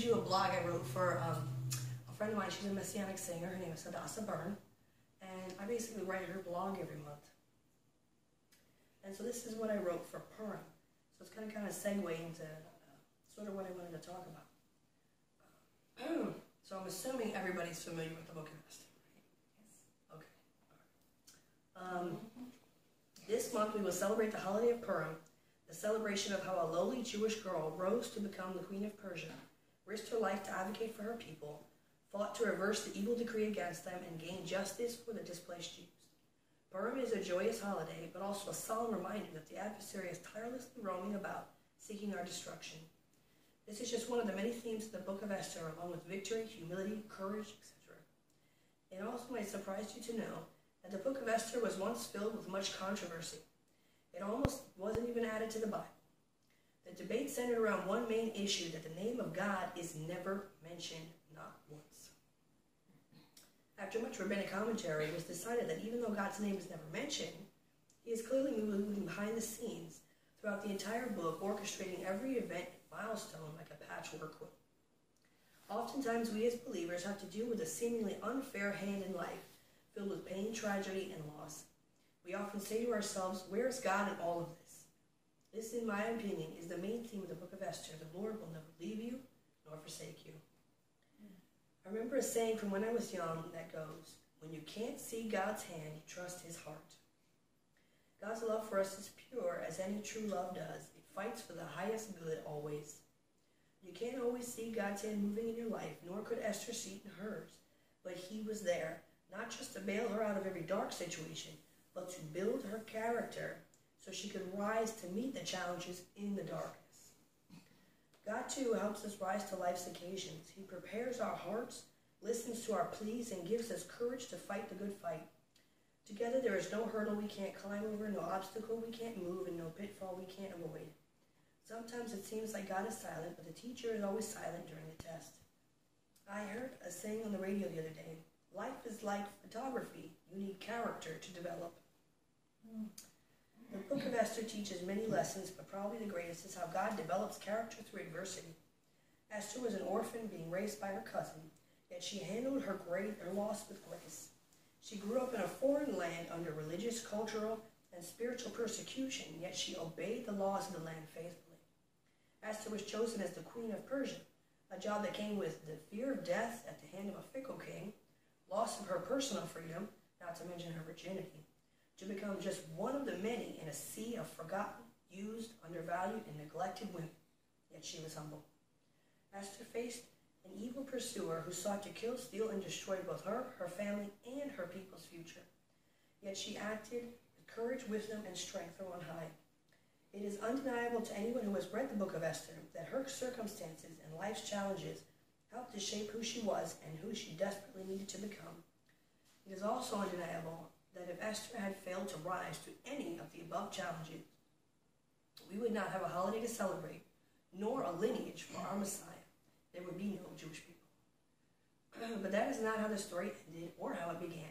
read you a blog I wrote for a friend of mine. She's a Messianic singer. Her name is Hadassah Byrne. And I basically write her blog every month. And so this is what I wrote for Purim. So it's going to kind of segue into sort of what I wanted to talk about. So I'm assuming everybody's familiar with the Book of Esther, right? Yes. Okay. All right. This month we will celebrate the holiday of Purim, the celebration of how a lowly Jewish girl rose to become the Queen of Persia, risked her life to advocate for her people, fought to reverse the evil decree against them, and gain justice for the displaced Jews. Purim is a joyous holiday, but also a solemn reminder that the adversary is tirelessly roaming about, seeking our destruction. This is just one of the many themes of the Book of Esther, along with victory, humility, courage, etc. It also might surprise you to know that the Book of Esther was once filled with much controversy. It almost wasn't even added to the Bible. The debate centered around one main issue, that the name of God is never mentioned, not once. After much rabbinic commentary, it was decided that even though God's name is never mentioned, he is clearly moving behind the scenes throughout the entire book, orchestrating every event and milestone like a patchwork quilt. Oftentimes, we as believers have to deal with a seemingly unfair hand in life, filled with pain, tragedy, and loss. We often say to ourselves, where is God in all of this? This, in my opinion, is the main theme of the Book of Esther. The Lord will never leave you nor forsake you. I remember a saying from when I was young that goes, when you can't see God's hand, trust his heart. God's love for us is pure, as any true love does. It fights for the highest good always. You can't always see God's hand moving in your life, nor could Esther see it in hers. But he was there, not just to bail her out of every dark situation, but to build her character so she could rise to meet the challenges in the darkness. God, too, helps us rise to life's occasions. He prepares our hearts, listens to our pleas, and gives us courage to fight the good fight. Together, there is no hurdle we can't climb over, no obstacle we can't move, and no pitfall we can't avoid. Sometimes it seems like God is silent, but the teacher is always silent during the test. I heard a saying on the radio the other day, life is like photography. You need character to develop. The Book of Esther teaches many lessons, but probably the greatest is how God develops character through adversity. Esther was an orphan being raised by her cousin, yet she handled her loss with grace. She grew up in a foreign land under religious, cultural, and spiritual persecution, yet she obeyed the laws of the land faithfully. Esther was chosen as the Queen of Persia, a job that came with the fear of death at the hand of a fickle king, loss of her personal freedom, not to mention her virginity, to become just one of the many in a sea of forgotten, used, undervalued, and neglected women. Yet she was humble. Esther faced an evil pursuer who sought to kill, steal, and destroy both her, her family, and her people's future. Yet she acted with courage, wisdom, and strength from on high. It is undeniable to anyone who has read the Book of Esther that her circumstances and life's challenges helped to shape who she was and who she desperately needed to become. It is also undeniable that if Esther had failed to rise to any of the above challenges, we would not have a holiday to celebrate, nor a lineage for our Messiah. There would be no Jewish people. But that is not how the story ended or how it began.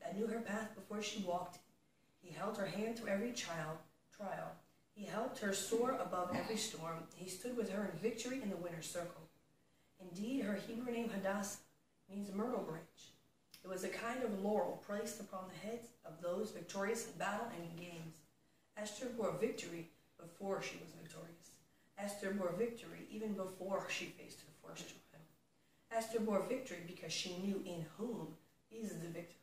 God knew her path before she walked. He held her hand through every trial. He helped her soar above every storm. He stood with her in victory in the winner's circle. Indeed, her Hebrew name Hadassah means myrtle branch. It was a kind of laurel placed upon the heads of those victorious in battle and in games. Esther bore victory before she was victorious. Esther bore victory even before she faced her first trial. Esther bore victory because she knew in whom is the victory.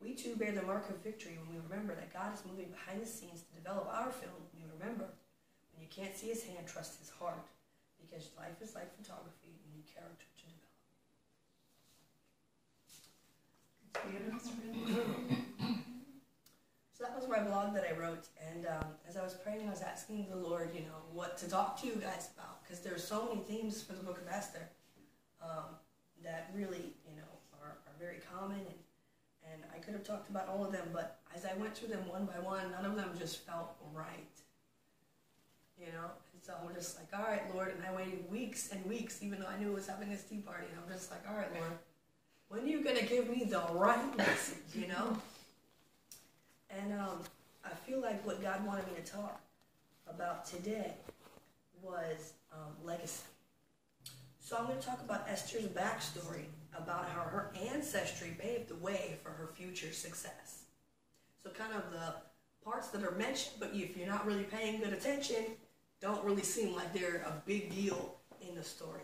We too bear the mark of victory when we remember that God is moving behind the scenes to develop our film. We remember, when you can't see his hand, trust his heart, because life is like photography. You need character to develop. So that was my blog that I wrote, and as I was praying, I was asking the Lord, what to talk to you guys about, because there's so many themes for the Book of Esther that really, are very common, and I could have talked about all of them, but as I went through them one by one, none of them just felt right, and so I'm just like, all right, Lord, and I waited weeks and weeks, even though I knew it was having this tea party, and I'm just like, all right, Lord, when are you going to give me the right message, And I feel like what God wanted me to talk about today was legacy. So I'm going to talk about Esther's backstory, about how her ancestry paved the way for her future success. So kind of the parts that are mentioned, but if you're not really paying good attention, don't really seem like they're a big deal in the story.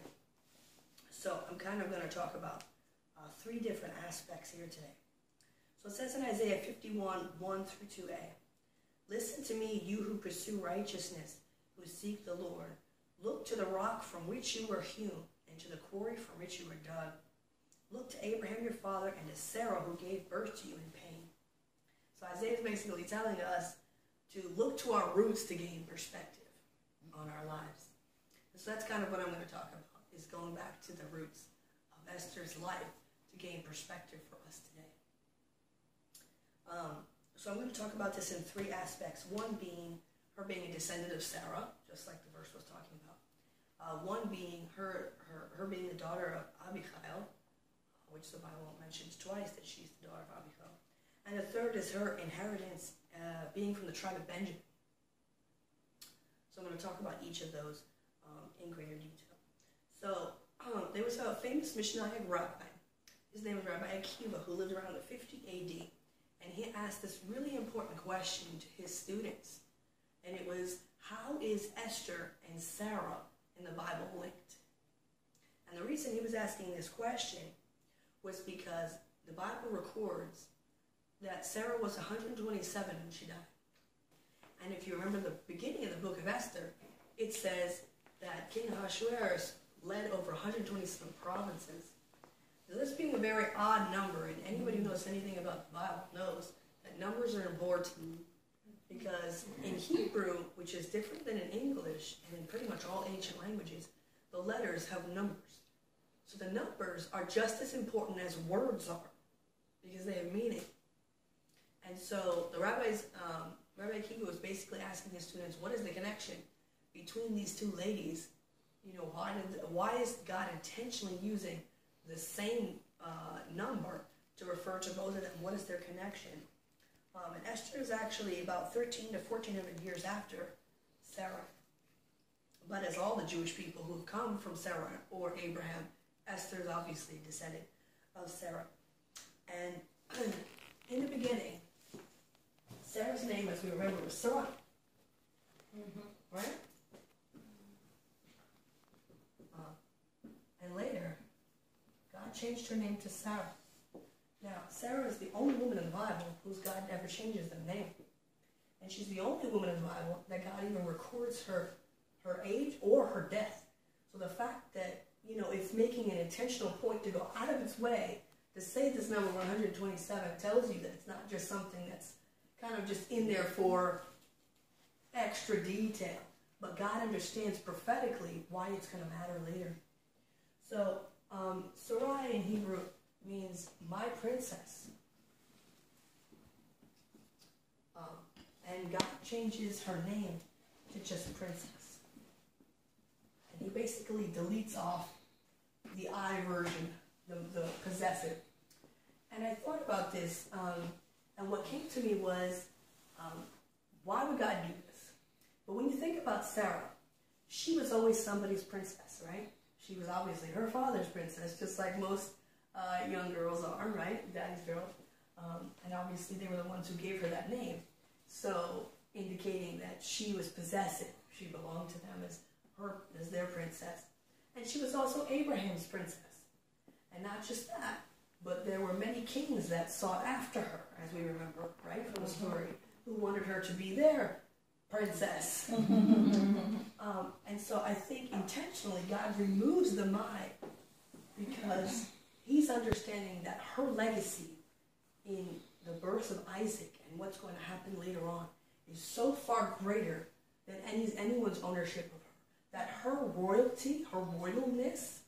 So I'm kind of going to talk about 3 different aspects here today. So it says in Isaiah 51, 1 through 2a, "Listen to me, you who pursue righteousness, who seek the Lord. Look to the rock from which you were hewn, and to the quarry from which you were dug. Look to Abraham your father, and to Sarah who gave birth to you in pain." So Isaiah is basically telling us to look to our roots to gain perspective on our lives. And so that's kind of what I'm going to talk about, is going back to the roots of Esther's life to gain perspective for us today. So I'm going to talk about this in 3 aspects. One being her being a descendant of Sarah, just like the verse was talking about. One being her being the daughter of Abigail, which the Bible mentions twice that she's the daughter of Abigail. And the third is her inheritance being from the tribe of Benjamin. So I'm going to talk about each of those in greater detail. So there was a famous Messianic rabbi. His name was Rabbi Akiva, who lived around the 50 AD. And he asked this really important question to his students. And it was, how is Esther and Sarah in the Bible linked? And the reason he was asking this question was because the Bible records that Sarah was 127 when she died. And if you remember the beginning of the book of Esther, it says that King Ahasuerus led over 127 provinces. So this being a very odd number, and anybody who knows anything about the Bible knows that numbers are important, because in Hebrew, which is different than in English and in pretty much all ancient languages, the letters have numbers. So the numbers are just as important as words are, because they have meaning. And so the Rabbi Akiva was basically asking his students, what is the connection between these 2 ladies? You know, why is God intentionally using the same number to refer to both of them? What is their connection? And Esther is actually about 13 to 1400 years after Sarah. But as all the Jewish people who have come from Sarah or Abraham, Esther is obviously a descendant of Sarah. And in the beginning, Sarah's name, as we remember, was Sarai. Right? And later, God changed her name to Sarah. Now, Sarah is the only woman in the Bible whose God never changes their name. And she's the only woman in the Bible that God even records her age or her death. So the fact that, you know, it's making an intentional point to go out of its way to say this number 127 tells you that it's not just something that's kind of just in there for extra detail. But God understands prophetically why it's going to matter later. So, Sarai in Hebrew means my princess. And God changes her name to just princess. And he basically deletes off the I version, the possessive. And I thought about this, and what came to me was, why would God do this? But when you think about Sarah, she was always somebody's princess, right? She was obviously her father's princess, just like most young girls are, right? Daddy's girl. And obviously they were the ones who gave her that name. So, indicating that she was possessive. She belonged to them as their princess. And she was also Abraham's princess. And not just that, but there were many kings that sought after her, as we remember, right, from the story, who wanted her to be their princess. And so I think intentionally God removes the my because he's understanding that her legacy in the birth of Isaac and what's going to happen later on is so far greater than anyone's ownership of her. That her royalty, her royalness,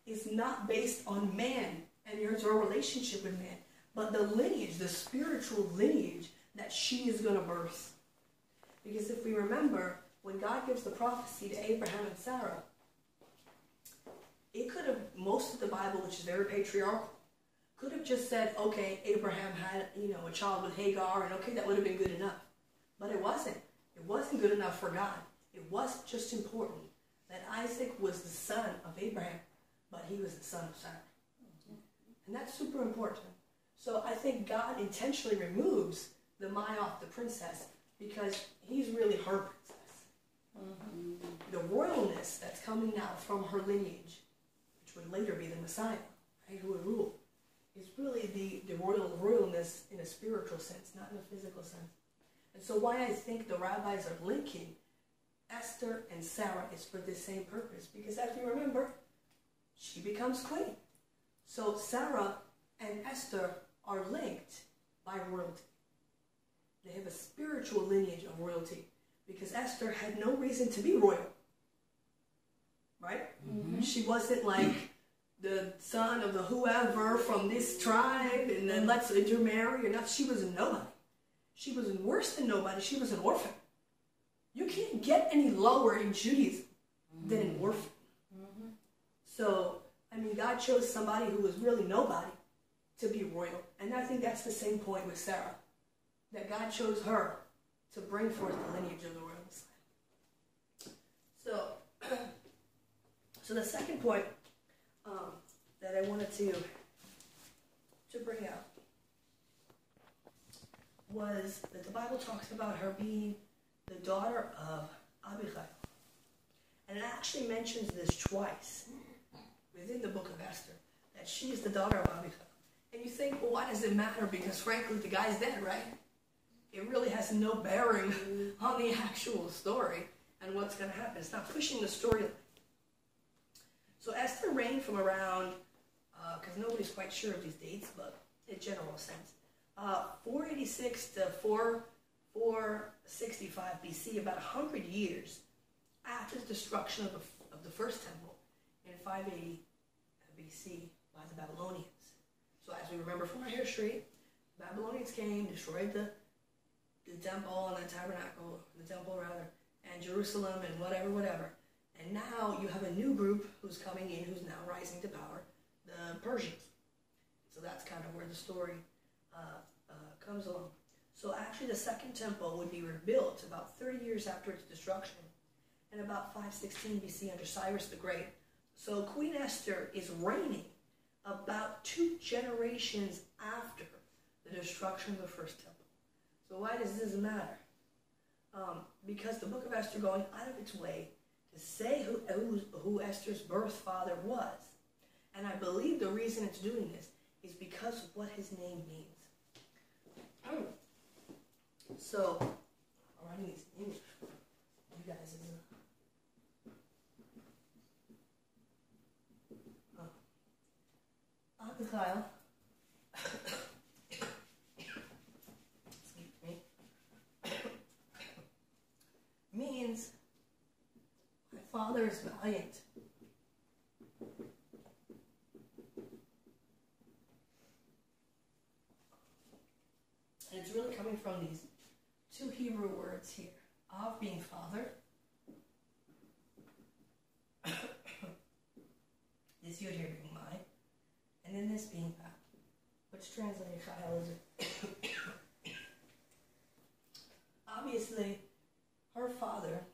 is not based on man and her relationship with man, but the lineage, the spiritual lineage that she is going to birth. Because if we remember, when God gives the prophecy to Abraham and Sarah, it could have, most of the Bible, which is very patriarchal, could have just said, okay, Abraham had, a child with Hagar, and okay, that would have been good enough. But it wasn't. It wasn't good enough for God. It wasn't just important that Isaac was the son of Abraham, but he was the son of Sarah. And that's super important. So I think God intentionally removes the Mayoff, the princess, because he's really her princess. The royalness that's coming now from her lineage, which would later be the Messiah, right, who would rule, is really the royalness in a spiritual sense, not in a physical sense. And so why I think the rabbis are linking Esther and Sarah is for this same purpose. Because as we remember, she becomes queen. So Sarah and Esther are linked by royalty. They have a spiritual lineage of royalty. Because Esther had no reason to be royal. Right? She wasn't like the son of the whoever from this tribe and then let's intermarry or not. She was a nobody. She was worse than nobody. She was an orphan. You can't get any lower in Judaism than an orphan. So, I mean, God chose somebody who was really nobody to be royal. And I think that's the same point with Sarah. That God chose her to bring forth the lineage of the royal Messiah. So the second point that I wanted to bring out was that the Bible talks about her being the daughter of Abigail. And it actually mentions this twice within the book of Esther, that she is the daughter of Abigail. And you think, well, why does it matter? Because frankly, the guy's dead, right? It really has no bearing on the actual story and what's going to happen. It's not pushing the story. So Esther reigned from around, because nobody's quite sure of these dates, but in general sense, 486 to 465 BC, about 100 years after the destruction of the first temple in 580 BC by the Babylonians. So as we remember from our history, the Babylonians came, destroyed the temple and the tabernacle, the temple rather, and Jerusalem and whatever. And now you have a new group who's coming in, who's now rising to power, the Persians. So that's kind of where the story comes along. So actually the second temple would be rebuilt about 30 years after its destruction, in about 516 BC under Cyrus the Great. So Queen Esther is reigning about 2 generations after the destruction of the first temple. So why does this matter? Because the book of Esther going out of its way to say who Esther's birth father was. And I believe the reason it's doing this is because of what his name means. So, I'm writing these in English. You guys is Abigail. Excuse me. Means my father is valiant. And it's really coming from these 2 Hebrew words here. Av being father. This yod here being my. And then this being that. Which translated Chayil is obviously her father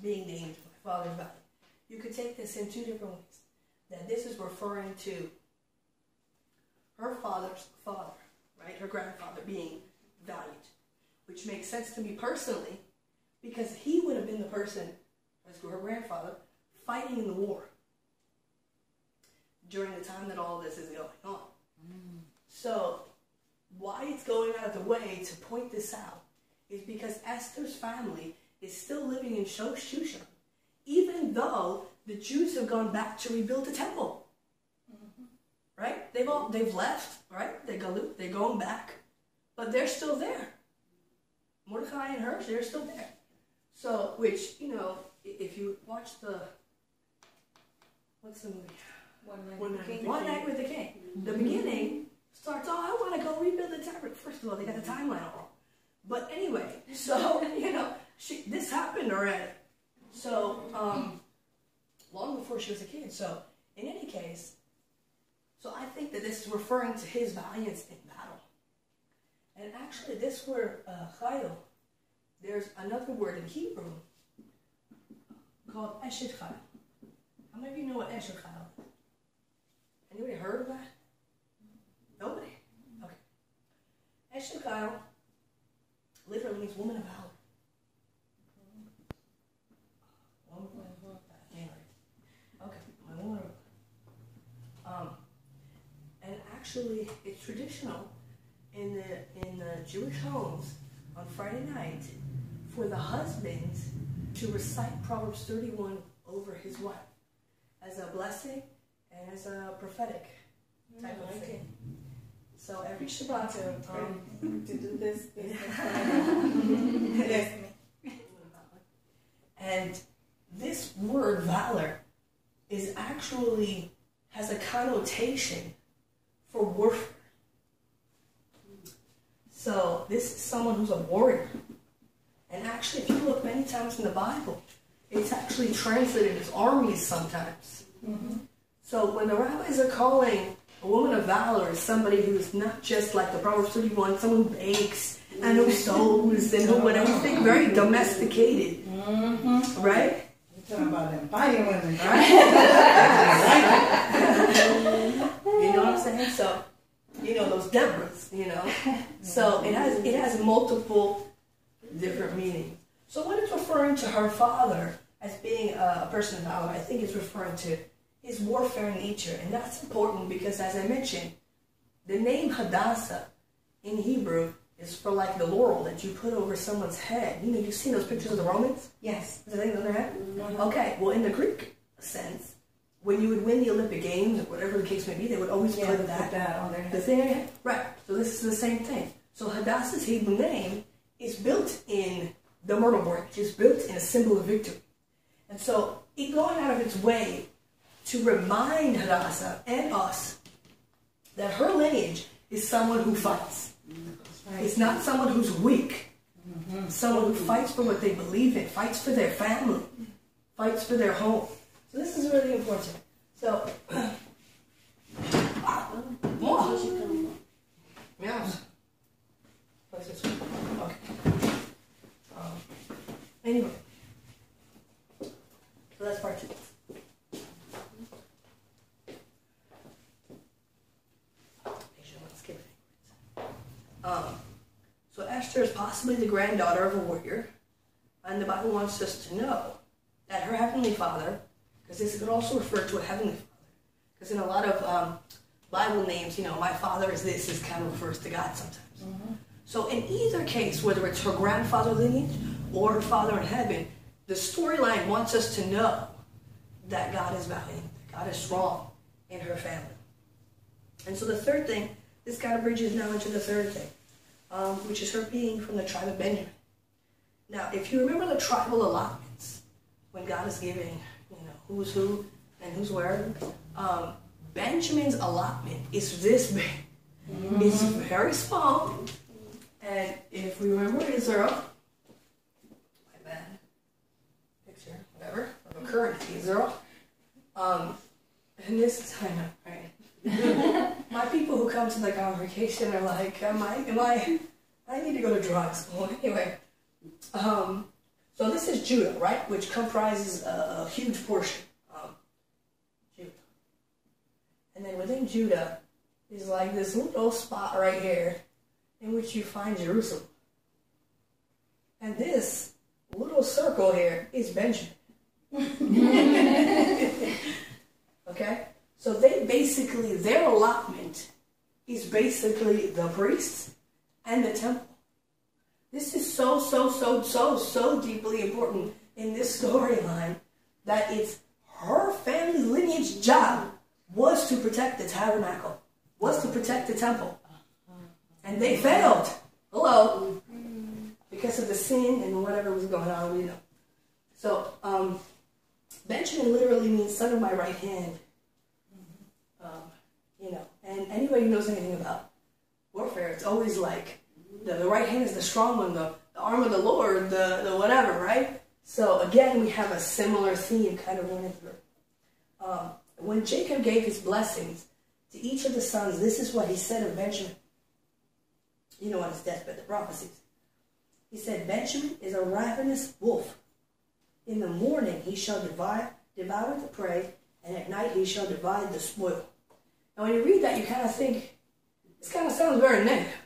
being named my father's valley. You could take this in 2 different ways. That this is referring to her father's father, right? Her grandfather being valiant. Which makes sense to me personally, because he would have been the person, as her grandfather, fighting in the war during the time that all this is going on. So, why it's going out of the way to point this out is because Esther's family is still living in Shushan, even though the Jews have gone back to rebuild the temple. Right? They've left, right? They're going back, but they're still there. Mordecai and her, they're still there. So, which, if you watch what's the movie? One Night with the King. The beginning starts, I want to go rebuild the tabernacle. First of all, they got the timeline all. But anyway, so, this happened already. So, long before she was a kid. So, in any case, so I think that this is referring to his valiance in battle. And actually, this word, chayil, there's another word in Hebrew called eshet chayil. How many of you know what eshet chayil is? Anybody heard of that? Nobody? Okay. Esther literally means woman of valor. Okay, my woman of valor. And actually, it's traditional in the Jewish homes on Friday night for the husband to recite Proverbs 31 over his wife as a blessing and as a prophetic type of thing. So every Shabbat to do this. Yes. And this word valor is actually has a connotation for warfare. So this is someone who's a warrior. And actually, if you look many times in the Bible, it's actually translated as armies sometimes. Mm-hmm. So when the rabbis are calling a woman of valor is somebody who's not just like the Proverbs 31, someone who bakes and who sews and who whatever, very domesticated. Mm-hmm. Right? You're talking about them fighting women, right? You know what I'm saying? So, you know, those Deborahs, you know. So it has multiple different meanings. So when it's referring to her father as being a person of valor, I think it's referring to his warfare nature. And that's important because, as I mentioned, the name Hadassah in Hebrew is for like the laurel that you put over someone's head. You know, you've seen those pictures of the Romans? Yes. The thing on their head? Mm-hmm. Okay, well, in the Greek sense, when you would win the Olympic Games, or whatever the case may be, they would always put that on their head. The thing, right. So this is the same thing. So Hadassah's Hebrew name is built in the myrtle branch. It's built in a symbol of victory. And so it going out of its way to remind Hadassah and us that her lineage is someone who fights. Right. It's not someone who's weak. Mm-hmm. Someone who fights for what they believe in, fights for their family, fights for their home. So this is really important. So, yes. Okay. Anyway, so that's part 2. So Esther is possibly the granddaughter of a warrior, and the Bible wants us to know that her heavenly father, because this could also refer to a heavenly father, because in a lot of Bible names, you know, my father is this, is kind of refers to God sometimes. Mm-hmm. So in either case, whether it's her grandfather lineage or her father in heaven, the storyline wants us to know that God is valiant, that God is strong in her family. And so the third thing, this kind of bridges now into the third thing, which is her being from the tribe of Benjamin. Now, if you remember the tribal allotments, when God is giving, you know, who's who and who's where, Benjamin's allotment is this big. Mm-hmm. It's very small. And if we remember Israel, my bad, picture, whatever, of a current Israel, and this is, I know, right? My people who come to the congregation are like, I need to go to drug school. Anyway, so this is Judah, right? Which comprises a huge portion of Judah. And then within Judah is like this little spot right here in which you find Jerusalem. And this little circle here is Benjamin. Okay? So they basically, their allotment is basically the priests and the temple. This is so deeply important in this storyline that it's her family lineage job was to protect the tabernacle, was to protect the temple. And they failed. Hello. Because of the sin and whatever was going on, we know. So, Benjamin literally means son of my right hand. You know, and anybody who knows anything about warfare, it's always like the right hand is the strong one, the arm of the Lord, the whatever, right? So again, we have a similar theme kind of running through. When Jacob gave his blessings to each of the sons, this is what he said of Benjamin. You know, on his deathbed, the prophecies. He said, Benjamin is a ravenous wolf. In the morning he shall devour the prey, and at night he shall divide the spoil. And when you read that, you kind of think, this kind of sounds very negative.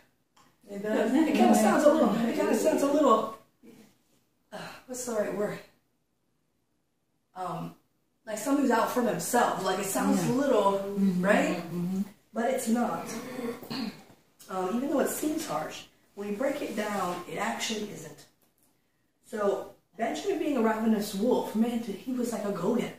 It does. It kind of sounds a little, what's the right word? Like somebody's out for themselves. Like it sounds a little, right? But it's not. Even though it seems harsh, when you break it down, it actually isn't. So Benjamin being a ravenous wolf, man, he was like a go-getter.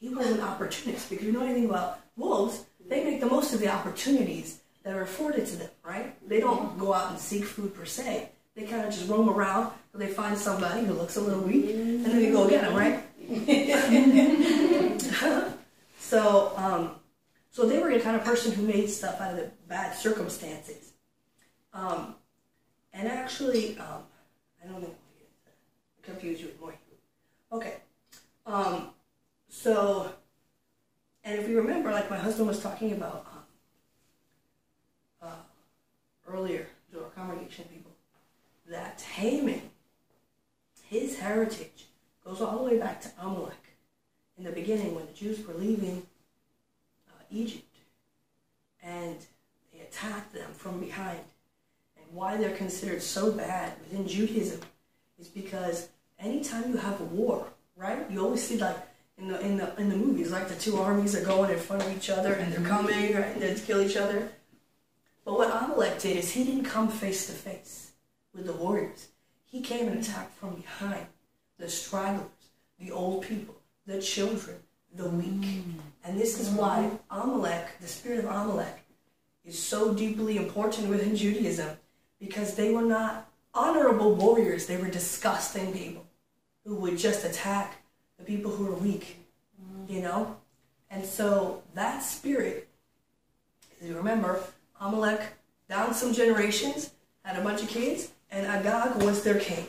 He was an opportunist. Because you know anything about wolves, they make the most of the opportunities that are afforded to them, right? They don't go out and seek food per se. They kind of just roam around until they find somebody who looks a little weak, and then they go get them, right? So they were the kind of person who made stuff out of the bad circumstances. And actually, I don't think I'll confuse you with more. Okay. And if you remember, like my husband was talking about earlier to our congregation people, that Haman, his heritage goes all the way back to Amalek. In the beginning, when the Jews were leaving Egypt, and they attacked them from behind. And why they're considered so bad within Judaism is because anytime you have a war, right? You always see like in the movies, like the two armies are going in front of each other and they're coming, right? And they kill each other. But what Amalek did is he didn't come face to face with the warriors. He came and attacked from behind the stragglers, the old people, the children, the weak. And this is why Amalek, the spirit of Amalek, is so deeply important within Judaism, because they were not honorable warriors. They were disgusting people who would just attack the people who were weak, you know? And so that spirit, if you remember, Amalek, down some generations, had a bunch of kids, and Agag was their king.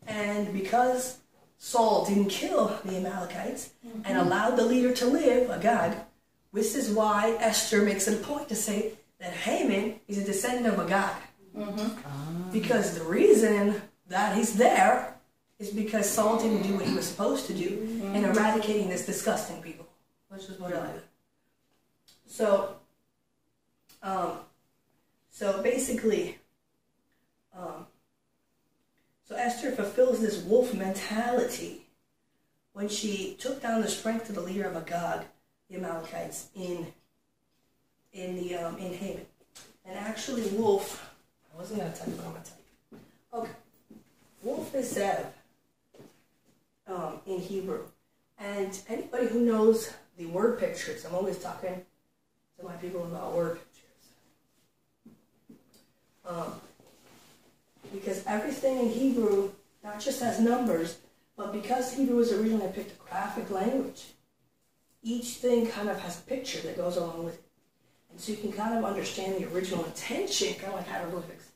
And because Saul didn't kill the Amalekites and allowed the leader to live, Agag, this is why Esther makes it a point to say that Haman is a descendant of Agag. Because the reason that he's there is because Saul didn't do what he was supposed to do in eradicating this disgusting people. Let's just put it like that. So basically, so Esther fulfills this wolf mentality when she took down the strength of the leader of Agag, the Amalekites, in Haman. And actually, wolf, I wasn't going to tell you, but I'm going to tell you. Okay. Wolf is Zev in Hebrew. And anybody who knows the word pictures, I'm always talking to my people about word pictures. Because everything in Hebrew not just has numbers, but because Hebrew was originally a pictographic language, each thing kind of has a picture that goes along with it. And so you can kind of understand the original intention, kind of like hieroglyphics,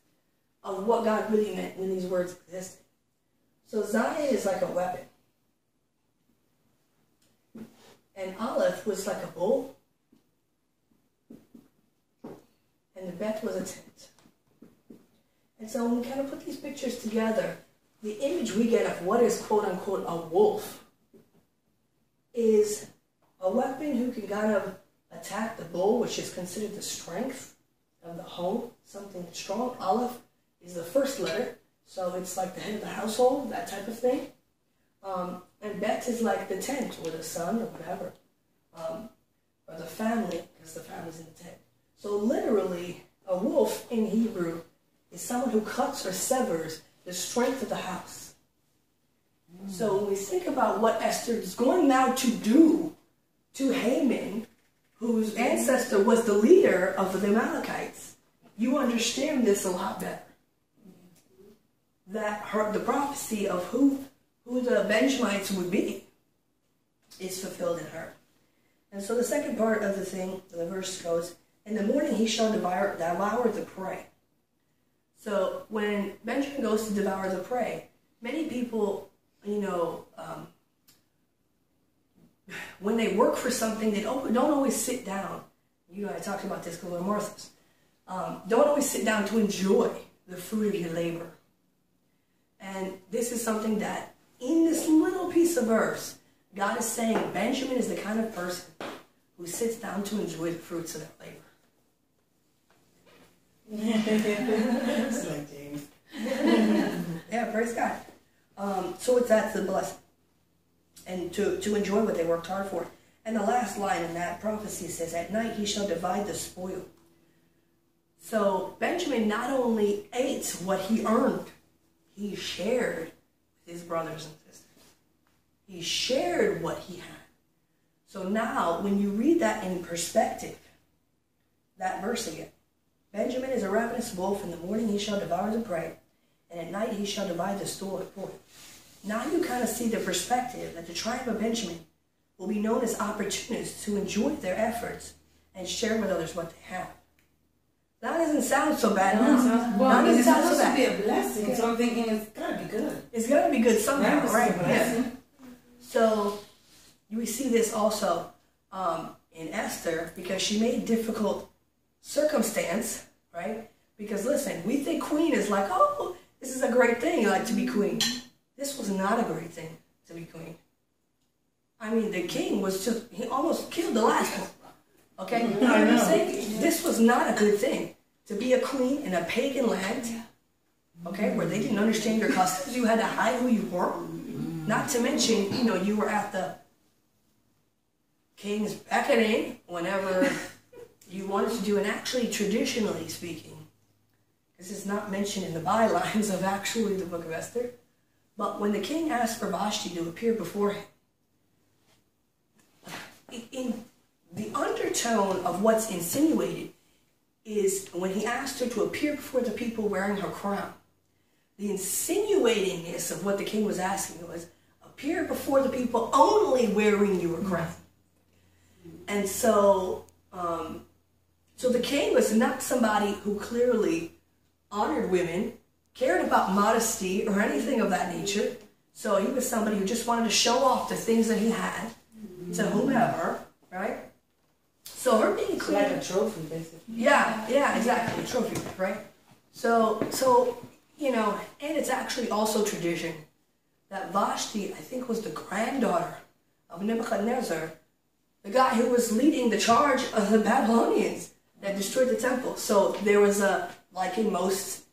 of what God really meant when these words existed. So Zion is like a weapon. And Aleph was like a bull. And the Bet was a tent. And so when we kind of put these pictures together, the image we get of what is quote-unquote a wolf is a weapon who can kind of attack the bull, which is considered the strength of the home, something strong. Aleph is the first letter, so it's like the head of the household, that type of thing. And Bet is like the tent, or the son, or whatever, or the family, because the family's in the tent. So literally, a wolf in Hebrew is someone who cuts or severs the strength of the house. So when we think about what Esther is going now to do to Haman, whose ancestor was the leader of the Amalekites, you understand this a lot better. That the prophecy of who the Benjamites would be is fulfilled in her. And so the second part of the thing, the verse goes, in the morning he shall devour the prey. So when Benjamin goes to devour the prey, many people, when they work for something, they don't always sit down. You know, I talked about this because we're Marthas. Don't always sit down to enjoy the fruit of your labor. And this is something that, in this little piece of verse, God is saying Benjamin is the kind of person who sits down to enjoy the fruits of their labor. It's like James. Yeah, praise God. So that's the blessing. And to enjoy what they worked hard for. And the last line in that prophecy says, at night he shall divide the spoil. So Benjamin not only ate what he earned, he shared with his brothers and sisters. He shared what he had. So now, when you read that in perspective, that verse again, Benjamin is a ravenous wolf, in the morning he shall devour the prey, and at night he shall divide the spoil. Now you kind of see the perspective that the tribe of Benjamin will be known as opportunists who enjoy their efforts and share with others what they have. That doesn't sound so bad. Well, it's supposed to be a blessing, so I'm thinking it's got to be good. It's got to be good somehow, right? Yeah. So we see this also in Esther, because she made difficult circumstance, right? Because listen, we think queen is like, oh, this is a great thing, like to be queen. This was not a great thing to be queen. I mean, the king was just, he almost killed the last one. Okay? You know what I'm saying? This was not a good thing. To be a queen in a pagan land, okay, where they didn't understand your customs, you had to hide who you were. Not to mention, you know, you were at the king's beckoning whenever you wanted to do, and actually, traditionally speaking, this is not mentioned in the bylines of actually the book of Esther, but when the king asked for Vashti to appear before him, in the undertone of what's insinuated is when he asked her to appear before the people wearing her crown. The insinuatingness of what the king was asking was, appear before the people only wearing your crown. And so, so the king was not somebody who clearly honored women, cared about modesty or anything of that nature. So he was somebody who just wanted to show off the things that he had to whomever, right? So her being queen, like a trophy, basically. yeah, exactly, a trophy, right? So you know, and it's actually also tradition that Vashti, I think, was the granddaughter of Nebuchadnezzar, the guy who was leading the charge of the Babylonians that destroyed the temple. So there was a, like in most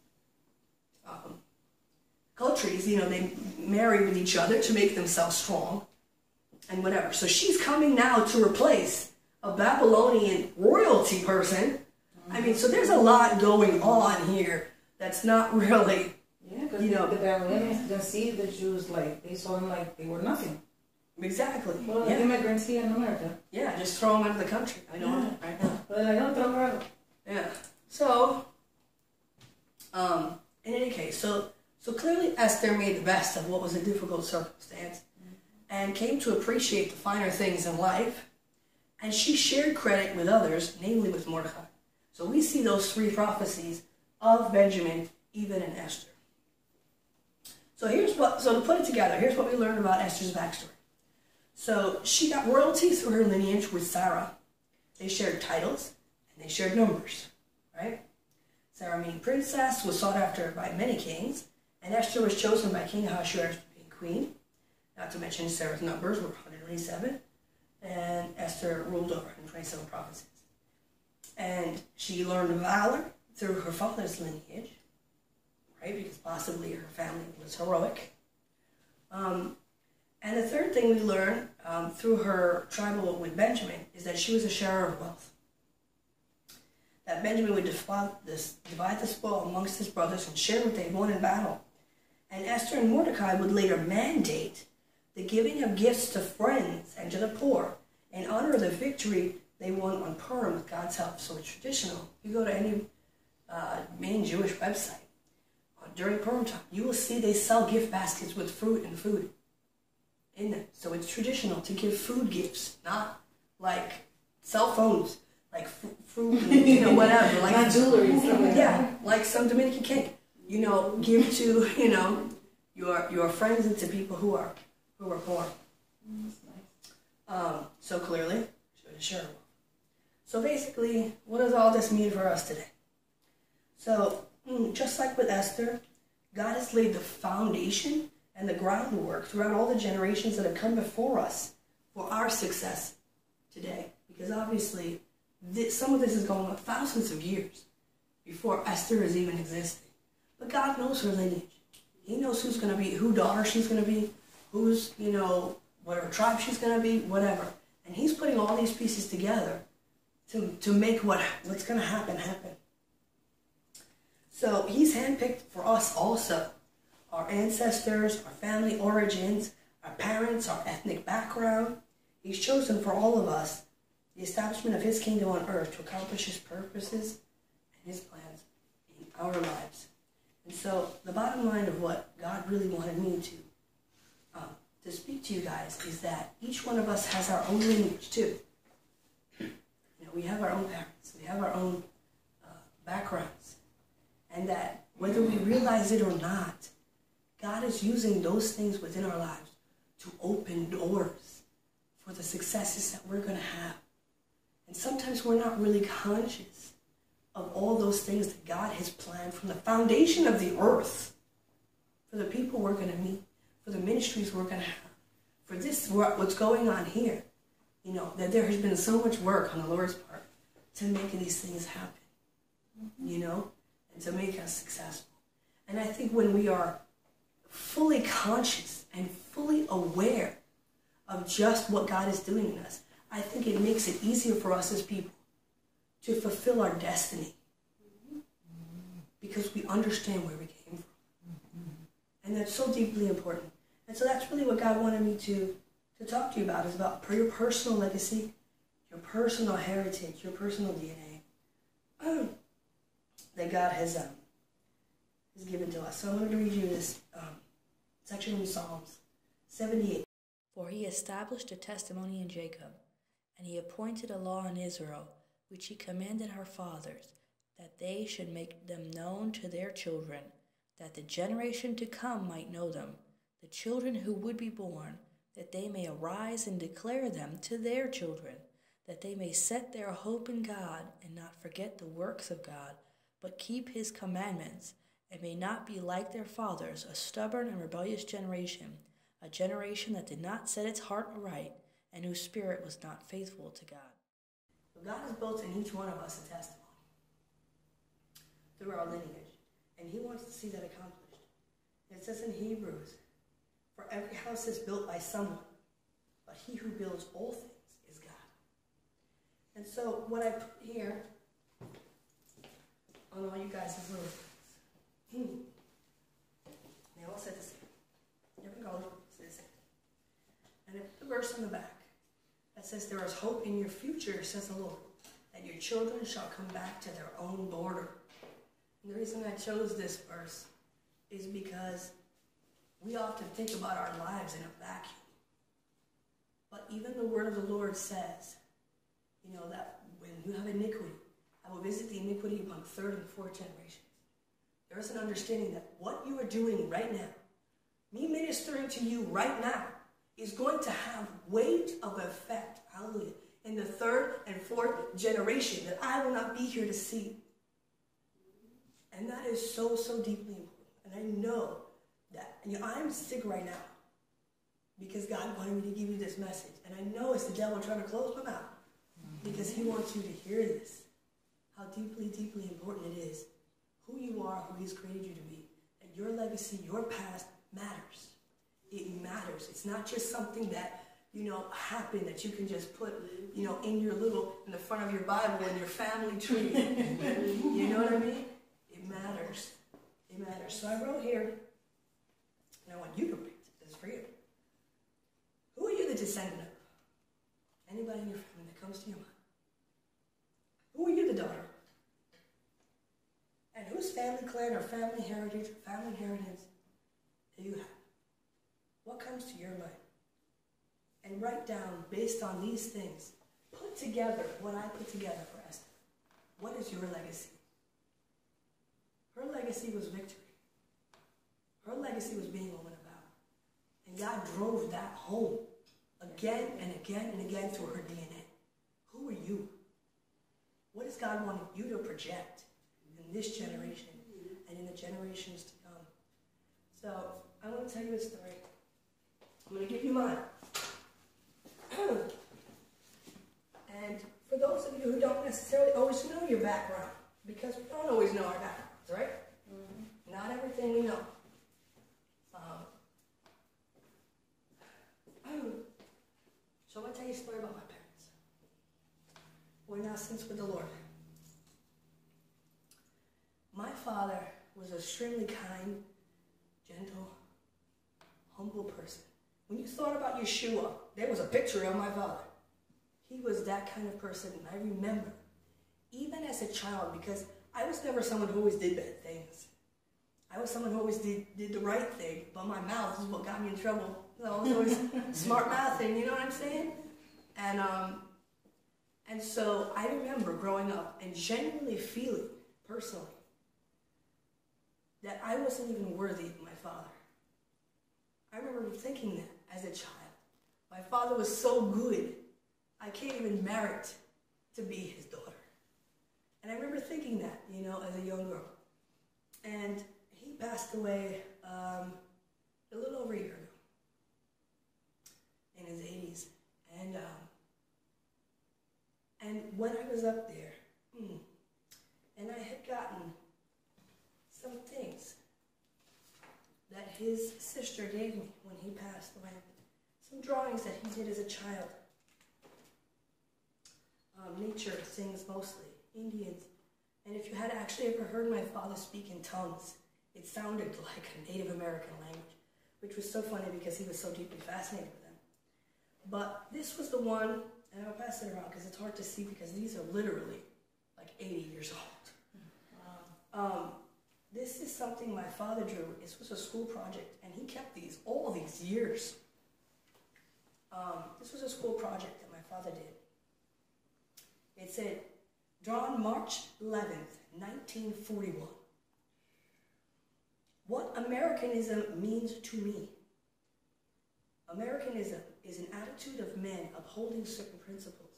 countries, you know, they marry with each other to make themselves strong and whatever. So she's coming now to replace a Babylonian royalty person. I mean, so there's a lot going on here that's not really, yeah, because you know, the Babylonians didn't see the Jews like, they saw them like they were nothing. Exactly. Well, like immigrants here in America. Yeah, just throw them out of the country. I know that right now. But they're like, don't throw her out. Yeah. So, in any case, so clearly Esther made the best of what was a difficult circumstance and came to appreciate the finer things in life. And she shared credit with others, namely with Mordecai. So we see those three prophecies of Benjamin, even in Esther. So to put it together, here's what we learned about Esther's backstory. So she got royalty through her lineage with Sarah. They shared titles and they shared numbers, right? Sarah, meaning princess, was sought after by many kings, and Esther was chosen by King Ahasuerus to be queen. Not to mention Sarah's numbers were 127. And Esther ruled over 127 provinces. And she learned valor through her father's lineage, right? Because possibly her family was heroic. And the third thing we learn through her tribal with Benjamin is that she was a sharer of wealth. That Benjamin would divide the spoil amongst his brothers and share what they won in battle. And Esther and Mordecai would later mandate the giving of gifts to friends and to the poor in honor of the victory they won on Purim with God's help. So it's traditional. You go to any main Jewish website during Purim time, you will see they sell gift baskets with fruit and food in them. So it's traditional to give food gifts, not like cell phones, like fruit and, you know, whatever. Like not jewelry. Yeah, like some Dominican cake. You know, give to, you know, your friends and to people who are poor. That's nice. So clearly, sure. So basically, what does all this mean for us today? So, just like with Esther, God has laid the foundation and the groundwork throughout all the generations that have come before us for our success today. Because obviously, some of this is going on thousands of years before Esther is even existing. But God knows her lineage. He knows who's going to be, who daughter she's going to be, who's, whatever tribe she's going to be, whatever. And he's putting all these pieces together to make what's going to happen. So he's handpicked for us also. Our ancestors, our family origins, our parents, our ethnic background. He's chosen for all of us the establishment of his kingdom on earth to accomplish his purposes and his plans in our lives. And so the bottom line of what God really wanted me to speak to you guys is that each one of us has our own lineage too. We have our own parents. We have our own backgrounds. And that whether we realize it or not, God is using those things within our lives to open doors for the successes that we're going to have. And sometimes we're not really conscious of all those things that God has planned from the foundation of the earth for the people we're going to meet, for the ministries we're going to have, for this, what's going on here. That there has been so much work on the Lord's part to make these things happen, and to make us successful. And I think when we are fully conscious and fully aware of just what God is doing in us, I think it makes it easier for us as people to fulfill our destiny because we understand where we came from. And that's so deeply important. And so that's really what God wanted me to talk to you about, is about your personal legacy, your personal heritage, your personal DNA that God has given to us. So I'm going to read you this section from Psalms 78. For he established a testimony in Jacob, and he appointed a law in Israel, which he commanded our fathers, that they should make them known to their children, that the generation to come might know them, the children who would be born, that they may arise and declare them to their children, that they may set their hope in God and not forget the works of God, but keep his commandments, and may not be like their fathers, a stubborn and rebellious generation, a generation that did not set its heart aright, and whose spirit was not faithful to God. So God has built in each one of us a testimony through our lineage, and he wants to see that accomplished. It says in Hebrews, for every house is built by someone, but he who builds all things is God. And so what I put here on all you guys' little things, they all said the same. Different colors, say the same. And I put the verse on the back that says, there is hope in your future, says the Lord, that your children shall come back to their own border. And the reason I chose this verse is because we often think about our lives in a vacuum. But even the word of the Lord says, that when you have iniquity, I will visit the iniquity upon third and fourth generations. There is an understanding that what you are doing right now, me ministering to you right now, is going to have weight of effect, hallelujah, in the third and fourth generation that I will not be here to see. And that is so, so deeply important. And I know that, I'm sick right now because God wanted me to give you this message. And I know it's the devil trying to close my mouth because he wants you to hear this, how deeply, deeply important it is, who you are, who he's created you to be, and your legacy, your past matters. It matters. It's not just something that, happened that you can just put, in the front of your Bible in your family tree. You know what I mean? It matters. It matters. So I wrote here, and I want you to read it. This is for you. Who are you the descendant of? Anybody in your family that comes to your mind? Who are you the daughter of? And whose family clan or family heritage or family inheritance do you have? What comes to your mind? And write down, based on these things, put together what I put together for Esther. What is your legacy? Her legacy was victory. Her legacy was being a woman of valor. And God drove that home again and again and again through her DNA. Who are you? What does God want you to project in this generation and in the generations to come? So I want to tell you a story. I'm going to give you mine. And always know your background, because we don't always know our backgrounds, right? Mm-hmm. Not everything we know. So I'm going to tell you a story about my parents. We're now since with the Lord. My father was an extremely kind, gentle, humble person. When you thought about Yeshua, there was a picture of my father. He was that kind of person, and I remember, even as a child, because I was never someone who always did bad things. I was someone who always did the right thing, but my mouth is what got me in trouble. I was always smart mouthing, you know what I'm saying? And so I remember growing up and genuinely feeling, personally, that I wasn't even worthy of my father. I remember thinking that as a child. My father was so good, I can't even merit to be his daughter. And I remember thinking that, you know, as a young girl. And he passed away a little over a year ago, in his 80s. And when I was up there, and I had gotten some things that his sister gave me when he passed away, some drawings that he did as a child. Nature things mostly, Indians. And if you had actually ever heard my father speak in tongues, it sounded like a Native American language, which was so funny because he was so deeply fascinated with them. But this was the one, and I'll pass it around because it's hard to see because these are literally like 80 years old. Wow. This is something my father drew. This was a school project, and he kept these all these years. This was a school project that my father did. It said, drawn March 11th, 1941. What Americanism means to me. Americanism is an attitude of men upholding certain principles.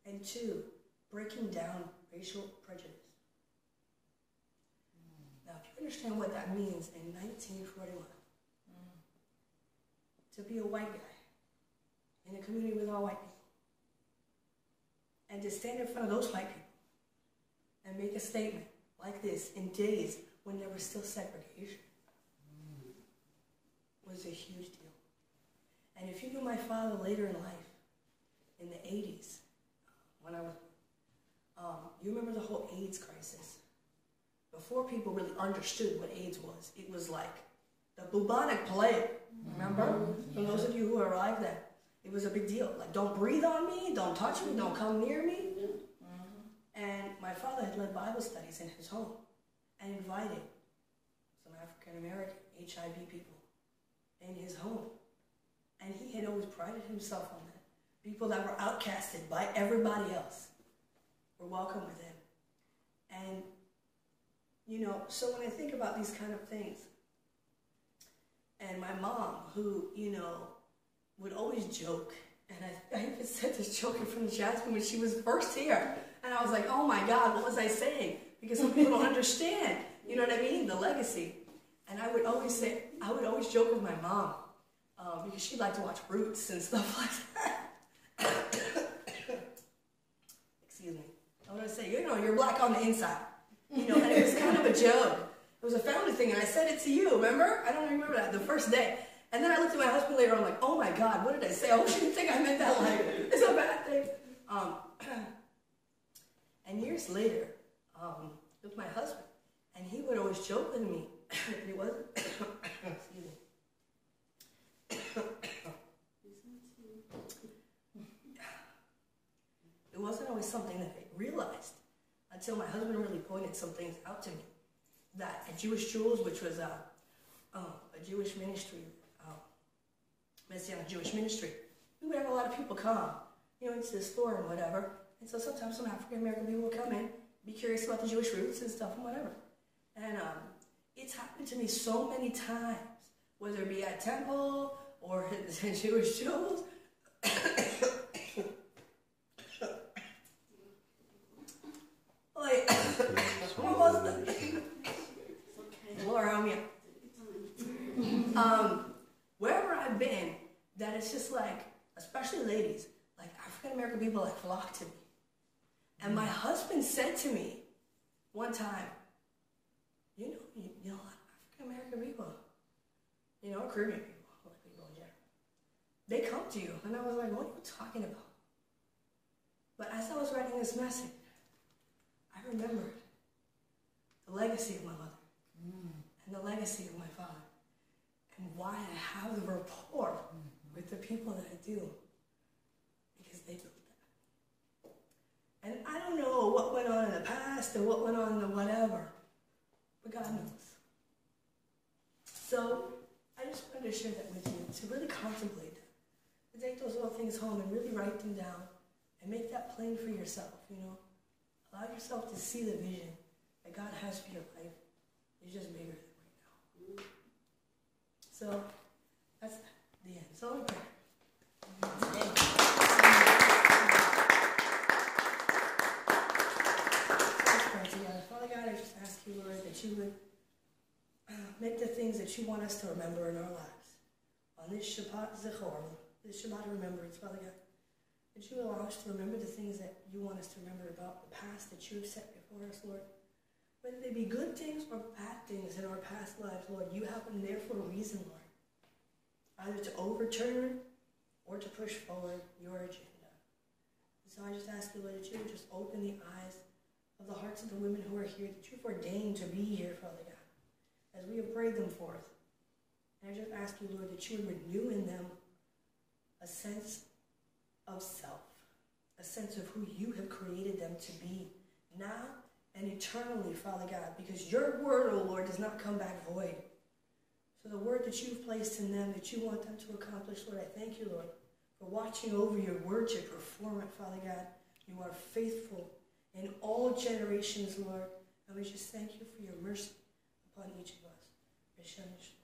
And 2, breaking down racial prejudice. Now, if you understand what that means in 1941, to be a white guy in a community with all white people, and to stand in front of those white people and make a statement like this in days when there was still segregation was a huge deal. And if you knew my father later in life, in the 80s, when I was, you remember the whole AIDS crisis? Before people really understood what AIDS was, it was like the bubonic plague, remember? For those of you who are alive then, it was a big deal. Like, don't breathe on me, don't touch me, don't come near me. And my father had led Bible studies in his home and invited some African-American HIV people in his home. And he had always prided himself on that. People that were outcasted by everybody else were welcome with him. And, you know, so when I think about these kind of things, and my mom, who, you know, would always joke, and I even said this joke in front of Jasmine when she was first here, and I was like, oh my God, what was I saying? Because some people don't understand, you know what I mean, the legacy. And I would always joke with my mom, because she'd like to watch Roots and stuff like that. Excuse me. I want to say, you know, you're black on the inside, you know, and it was kind of a joke. It was a family thing, and I said it to you, remember? I don't remember that, the first day. And then I looked at my husband later, I'm like, oh my God, what did I say? I hope she didn't think I meant that like, it's a bad thing. And years later, with my husband, and he would always joke with me. He wasn't, excuse me. It wasn't always something that I realized until my husband really pointed some things out to me. That at Jewish Jewels, which was a Jewish ministry, Messianic Jewish ministry, we would have a lot of people come, you know, into the store and whatever. And so sometimes some African-American people would come in, be curious about the Jewish roots and stuff and whatever. And it's happened to me so many times, whether it be at temple or at the Jewish Jewels. Like, almost done. Lord, help me out. Wherever I've been, that it's just like, especially ladies, like African-American people like flock to me. And my husband said to me one time, you know, a lot of African-American people, Caribbean people, like people in general, they come to you. And I was like, what are you talking about? But as I was writing this message, I remembered the legacy of my mother and the legacy of my father and why I have the rapport with the people that I do, because they built that. And I don't know what went on in the past and what went on in the whatever, but God knows. So I just wanted to share that with you, to really contemplate that, to take those little things home and really write them down and make that plain for yourself, Allow yourself to see the vision that God has for your life. It's just bigger than right now. So that's the end. So let me pray. Let's pray together. Father God, I just ask you, Lord, that you would make the things that you want us to remember in our lives. On this Shabbat Zechor, this Shabbat remembrance, Father God, that you allow us to remember the things that you want us to remember about the past that you have set before us, Lord. Whether they be good things or bad things in our past lives, Lord, you have them there for a reason, Lord. Either to overturn or to push forward your agenda. And so I just ask you, Lord, that you would just open the eyes of the hearts of the women who are here, that you've ordained to be here, Father God, as we have prayed them forth. And I just ask you, Lord, that you would renew in them a sense of self, a sense of who you have created them to be now and eternally, Father God, because your word, O Lord, does not come back void. So the word that you've placed in them, that you want them to accomplish, Lord, I thank you, Lord, for watching over your word to perform it, Father God. You are faithful in all generations, Lord, and we just thank you for your mercy upon each of us.